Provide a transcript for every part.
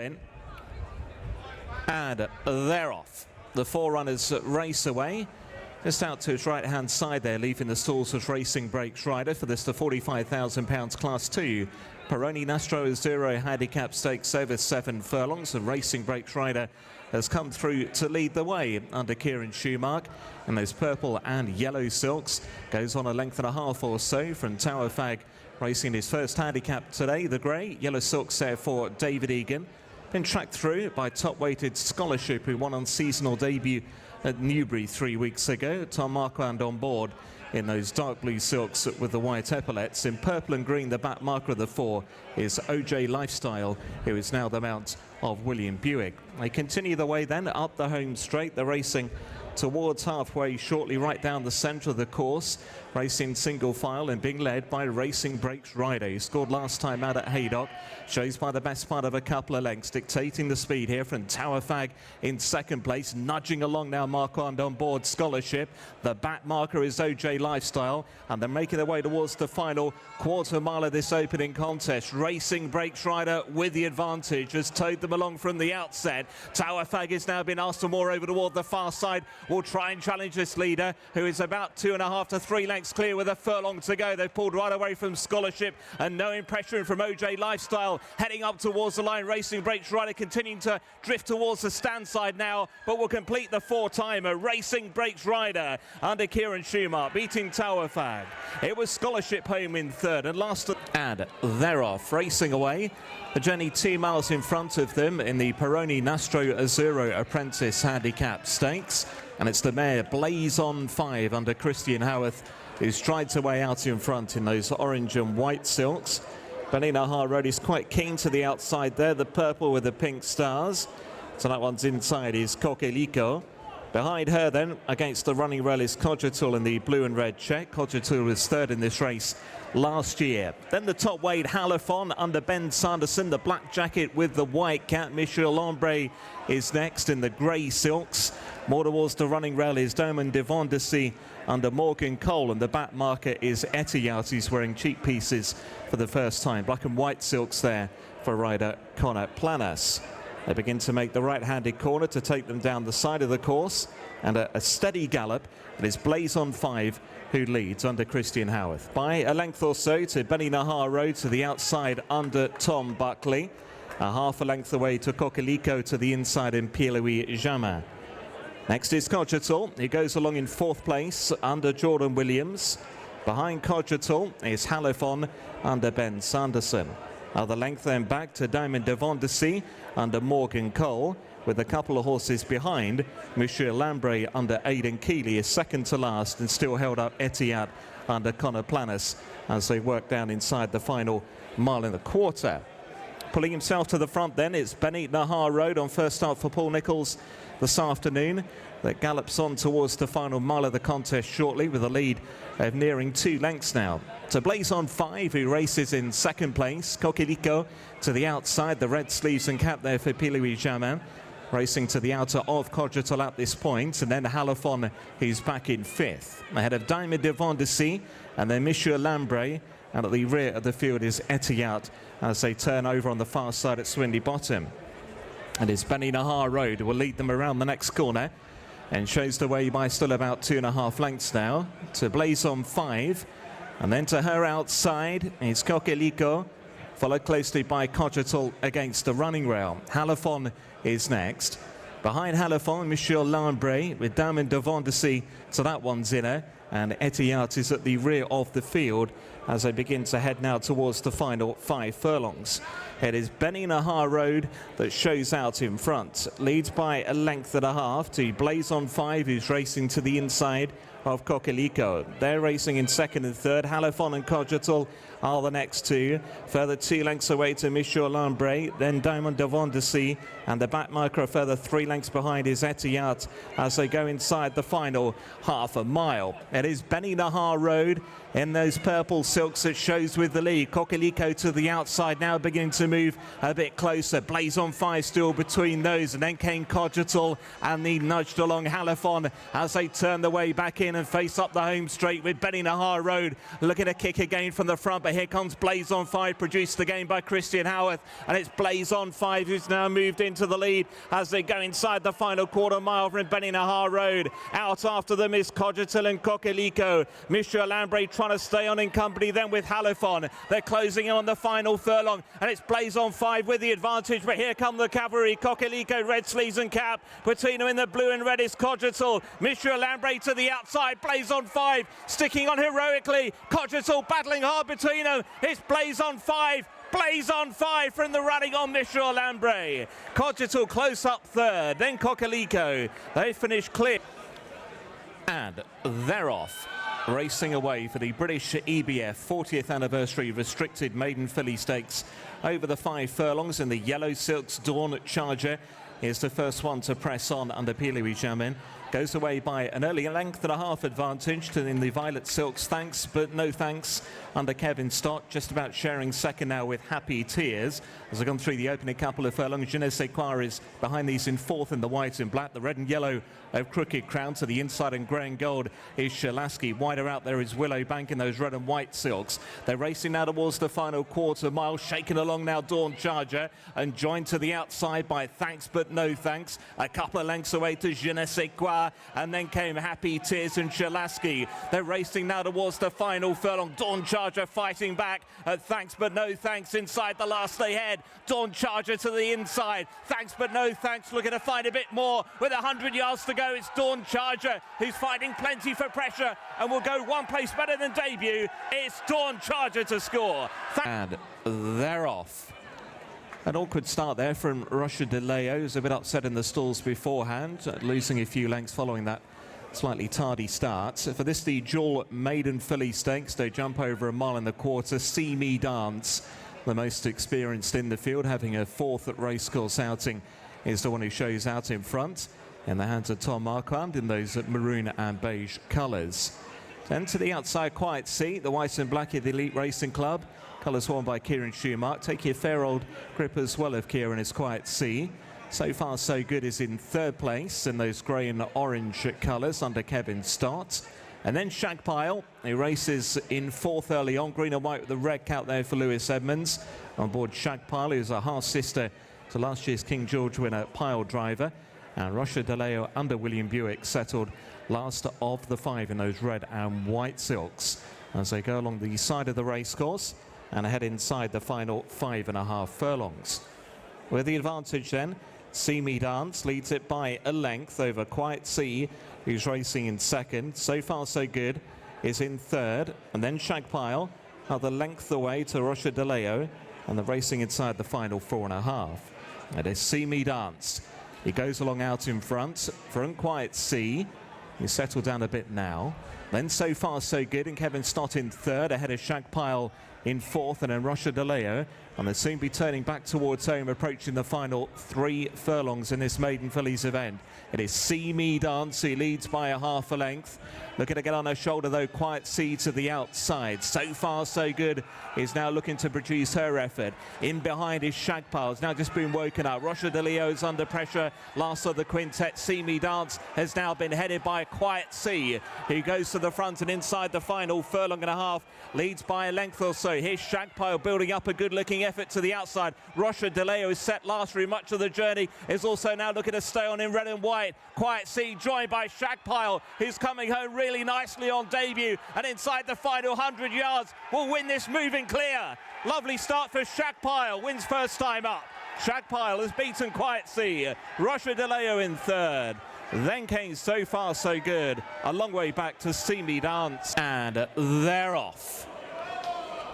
in. And they're off. The forerunners race away. Just out to its right-hand side there, leaving the stalls was Racingbreaks Ryder for this, the £45,000 Class 2 Peroni Nastro Azzurro Handicap Stakes over 7 furlongs. And Racingbreaks Ryder has come through to lead the way under Kieran Schumacher in those purple and yellow silks. Goes on a length and a half or so from Tower Fag, racing his first handicap today. The grey, yellow silks there for David Egan. Been tracked through by top-weighted Scholarship, who won on seasonal debut at Newbury 3 weeks ago. Tom Marquand on board in those dark blue silks with the white epaulets. In purple and green, the back marker of the 4 is OJ Lifestyle, who is now the mount of William Buick. They continue the way then up the home straight. They're racing towards halfway shortly, right down the centre of the course, racing single file and being led by Racingbreaks Ryder, who scored last time out at Haydock. Shows by the best part of a couple of lengths, dictating the speed here from Tower Fag in second place, nudging along now Marquand on board Scholarship. The back marker is OJ Lifestyle, and they're making their way towards the final quarter mile of this opening contest. Racingbreaks Ryder with the advantage has towed them along from the outset. Tower Fag has now been asked to more over toward the far side. Will try and challenge this leader, who is about 2.5 to 3 lengths clear with a furlong to go. They've pulled right away from Scholarship, and no impression from OJ Lifestyle heading up towards the line. Racingbreaks Ryder continuing to drift towards the stand side now, but will complete the 4-timer. Racingbreaks Ryder under Kieran Schumacher beating Tower Fag. It was Scholarship home in third, and last and they're off racing away. The journey 2 miles in front of them in the Peroni Nastro Azzurro Apprentice Handicap Stakes. And it's the mare Blazeon 5 under Christian Howarth, who strides away out in front in those orange and white silks. Benina Road is quite keen to the outside there, the purple with the pink stars. So that one's inside is Coquelicot. Behind her then, against the running rail, is Cogital in the blue and red check. Cogital was third in this race last year. Then the top weight Halifon under Ben Sanderson, the black jacket with the white cap. Michel Lambre is next in the grey silks. More towards the running rail is Diamond Devon de Sea under Morgan Cole, and the back marker is Etihad, who's wearing cheek pieces for the first time. Black and white silks there for rider Connor Planas. They begin to make the right-handed corner to take them down the side of the course, and a steady gallop. It is Blazeon 5 who leads under Christian Howarth by a length or so to Benny Nahar Road to the outside under Tom Buckley. A half a length away to Coquelicot to the inside in Pierre-Louis Jamin. Next is Cogital. He goes along in 4th place under Jordan Williams. Behind Cogital is Halifon under Ben Sanderson. Other length then back to Diamond Devon de Sea under Morgan Cole, with a couple of horses behind. Michel Lambre under Aidan Keeley is second to last, and still held up Etihad under Connor Planas as they work down inside the final mile and a quarter. Pulling himself to the front then, it's Benny Nahar Road on first start for Paul Nicholls this afternoon, that gallops on towards the final mile of the contest shortly, with a lead of nearing 2 lengths now. To Blazeon 5, who races in second place. Coquelicot to the outside, the red sleeves and cap there for Pierre-Louis Jamin, racing to the outer of Cogital at this point, and then Halifon, who's back in 5th. Ahead of Diamond Devon de Sea, and then Michel Lambre, and at the rear of the field is Etihad as they turn over on the far side at Swinley Bottom. And it's Benny Nahar Road who will lead them around the next corner, and shows the way by still about 2.5 lengths now to Blazeon 5, and then to her outside is Coquelicot, followed closely by Cogital against the running rail. Halifon is next. Behind Halifon, Michel Lambre with Diamond Devon de Sea, so that one's inner, and Etihad is at the rear of the field as they begin to head now towards the final 5 furlongs. It is Benny Nahar Road that shows out in front, leads by a length and a half to Blazeon 5, who's racing to the inside of Coquelicot. They're racing in second and third. Halifon and Cogital are the next 2. Further 2 lengths away to Michel Lambre, then Diamond Devon de Sea, and the back marker a further 3 lengths behind is Etihad as they go inside the final half a mile. It is Benny Nahar Road in those purple silks that shows with the lead. Coquelicot to the outside now, beginning to move a bit closer. Blazeon 5 still between those, and then came Cogital, and he nudged along Halifon as they turn the way back in and face up the home straight with Benny Nahar Road looking to kick again from the front, but Here comes Blazeon 5, produced again by Christian Howarth, and it's Blazeon 5 who's now moved into the lead as they go inside the final quarter mile from Beninahar Road. Out after them is Cogital and Coquelicot. Monsieur Lambre trying to stay on in company then with Halifon. They're closing in on the final furlong, and it's Blazeon 5 with the advantage, but here come the cavalry. Coquelicot, red sleeves and cap. Between them in the blue and red is Cogital. Monsieur Lambre to the outside. Blazeon 5 sticking on heroically. Cogital battling hard between them. It's Blazeon 5. Blazeon 5 from the running on Monsieur Lambre. Cogital close up third, then Coquelicot. They finish clear. And they're off. Racing away for the British EBF 40th anniversary restricted maiden filly stakes over the 5 furlongs in the yellow silks. Dawn Charger is the first one to press on under Pierre-Louis Jamin. Goes away by an early length and a half advantage to in the violet silks. Thanks but no thanks under Kevin Stott, just about sharing second now with Happy Tears. As I've gone through the opening couple of furlongs, Je ne sais quoi is behind these in fourth in the white and black. The red and yellow of Crooked Crown to the inside, and grey and gold is Shalaski. Wider out there is Willow Bank in those red and white silks. They're racing now towards the final quarter mile, shaking along now Dawn Charger, and joined to the outside by Thanks but no thanks. A couple of lengths away to Je ne sais quoi, and then came Happy Tears and Shalaski. They're racing now towards the final furlong. Dawn Charger fighting back at Thanks but no thanks inside the last ahead. Dawn Charger to the inside. Thanks but no thanks looking to find a bit more with 100 yards to go. It's Dawn Charger who's fighting plenty for pressure and will go one place better than debut. It's Dawn Charger to score. And they're off. An awkward start there from Rocha de Leo, who's a bit upset in the stalls beforehand, losing a few lengths following that slightly tardy start. For this, the dual maiden filly stakes, they jump over a mile and a quarter. See Me Dance, the most experienced in the field, having a fourth at racecourse outing, is the one who shows out in front in the hands of Tom Marquand in those maroon and beige colours. Then to the outside, Quiet Sea, the white and black of the Elite Racing Club. Colours worn by Kieran Schumacher. Take your fair old grip as well of Kieran is Quiet Sea. So far so good is in third place in those grey and orange colours under Kevin Stott. And then Shagpyle, who races in fourth early on, green and white with the red cap there for Lewis Edmonds. On board Shagpyle, who's a half-sister to last year's King George winner, Pile Driver. And Rocha de Leo under William Buick settled last of the 5 in those red and white silks as they go along the side of the racecourse and head inside the final 5.5 furlongs. With the advantage then, See Me Dance leads it by a length over Quiet Sea, who's racing in second. So far so good is in third, and then Shagpyle another length away to Rocha de Leo, and the racing inside the final 4.5. It is See Me Dance. He goes along out in front from Quiet Sea. He's settled down a bit now. Then So Far So Good, and Kevin Stott in third, ahead of Shagpyle in fourth, and then Rocha de Leo. And they'll soon be turning back towards home, approaching the final 3 furlongs in this maiden fillies event. It is See Me Dance, who leads by a half a length. Looking to get on her shoulder though, Quiet Sea to the outside. So Far So Good is now looking to produce her effort. In behind is Shagpyle, now just been woken up. Rocha de Leo is under pressure. Last of the quintet, See Me Dance has now been headed by Quiet Sea, who goes to the front and inside the final furlong and a half, leads by a length or so. Here's Shagpyle building up a good looking effort to the outside. Rocha de Leo is set last through much of the journey, is also now looking to stay on in red and white. Quiet Sea joined by Shagpyle, who's coming home really nicely on debut, and inside the final 100 yards will win this moving clear. Lovely start for Shagpyle, wins first time up. Shagpyle has beaten Quiet Sea. Rocha de Leo in third. Then came So Far So Good, a long way back to See Me Dance, and they're off.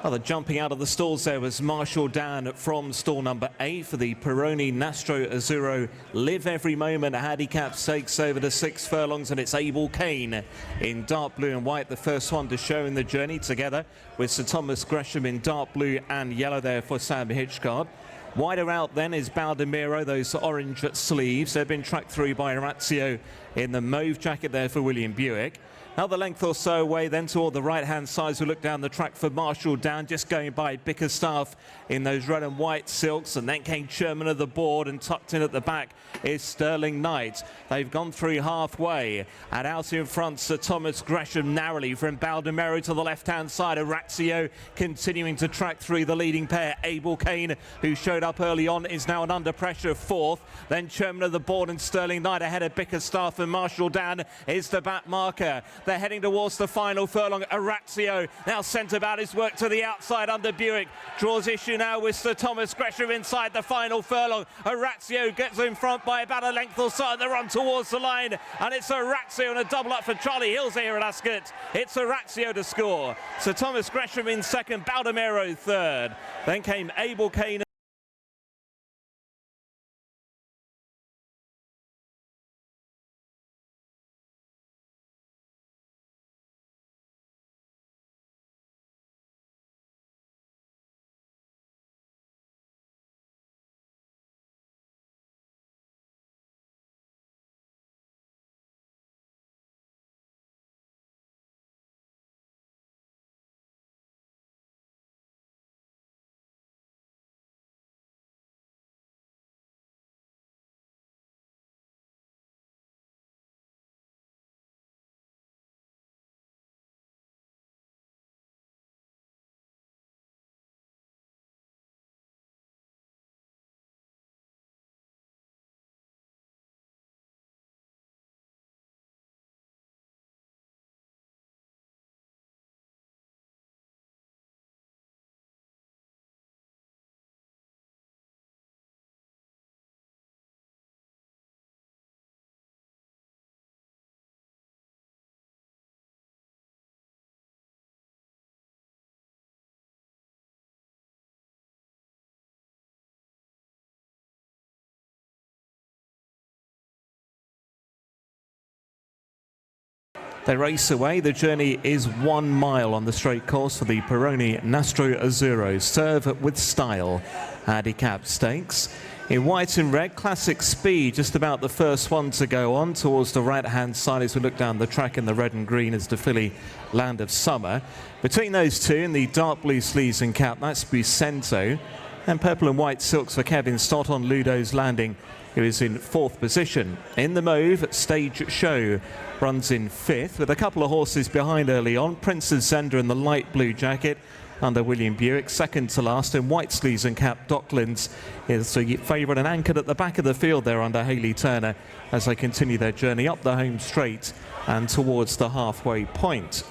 Well, the jumping out of the stalls there was Marshall Dan from stall number 8 for the Peroni Nastro Azzurro Live Every Moment Handicap stakes over the 6 furlongs, and it's Abel Kane in dark blue and white, the first one to show in the journey, together with Sir Thomas Gresham in dark blue and yellow there for Sam Hitchcock. Wider out then is Baldemiro, those orange sleeves. They've been tracked through by Orazio in the mauve jacket there for William Buick. Another length or so away, then toward the right-hand side as we look down the track for Marshall Down, just going by Bickerstaff in those red and white silks, and then came Chairman of the Board, and tucked in at the back is Sterling Knight. They've gone through halfway, and out in front Sir Thomas Gresham narrowly from Baldomero to the left-hand side. Orazio continuing to track through the leading pair. Abel Kane, who showed up early on, is now an under pressure fourth. Then Chairman of the Board and Sterling Knight ahead of Bickerstaff, and Marshall Down is the back marker. They're heading towards the final furlong. Orazio now sent about his work to the outside under Buick. Draws issue now with Sir Thomas Gresham inside the final furlong. Orazio gets in front by about a length or so, and they're on towards the line. And it's Orazio and a double up for Charlie Hills here at Ascot. It's Orazio to score. Sir Thomas Gresham in second, Baldomero third. Then came Abel Kane. They race away. The journey is 1 mile on the straight course for the Peroni Nastro Azzurro. Serve with style. Handicap stakes. In white and red, Classic Speed, just about the first one to go on towards the right-hand side as we look down the track in the red and green is the filly Land of Summer. Between those two in the dark blue sleeves and cap, that's Bucento. And purple and white silks for Kevin Stott on Ludo's Landing, who is in fourth position. In the mauve, Stage Show runs in fifth, with a couple of horses behind early on. Prince of Zenda in the light blue jacket under William Buick, second to last. In white sleeves and cap, Docklands is the favourite and anchored at the back of the field there under Hayley Turner as they continue their journey up the home straight and towards the halfway point.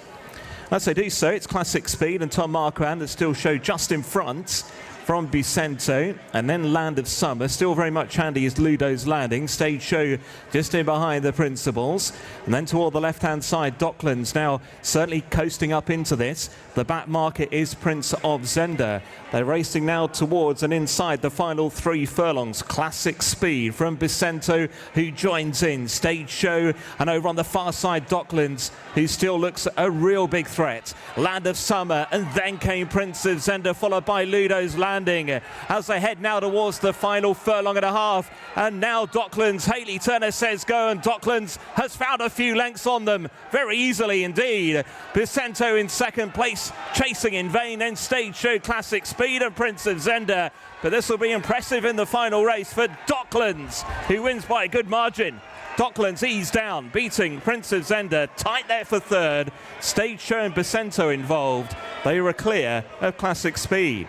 As they do so, it's Classic Speed and Tom Marquand that still show just in front from Bucento, and then Land of Summer. Still very much handy is Ludo's Landing. Stage Show just in behind the Principals. And then toward the left-hand side, Docklands now certainly coasting up into this. The back marker is Prince of Zenda. They're racing now towards and inside the final 3 furlongs. Classic Speed from Bucento, who joins in. Stage Show, and over on the far side, Docklands, who still looks a real big threat. Land of Summer, and then came Prince of Zenda, followed by Ludo's Landing. As they head now towards the final furlong and a half, and now Docklands, Hayley Turner says go, and Docklands has found a few lengths on them very easily indeed. Bucento in second place, chasing in vain, then Stage Show, Classic Speed and Prince of Zenda, but this will be impressive in the final race for Docklands, who wins by a good margin. Docklands eased down, beating Prince of Zenda, tight there for third. Stage Show and Bucento involved. They were clear of Classic Speed.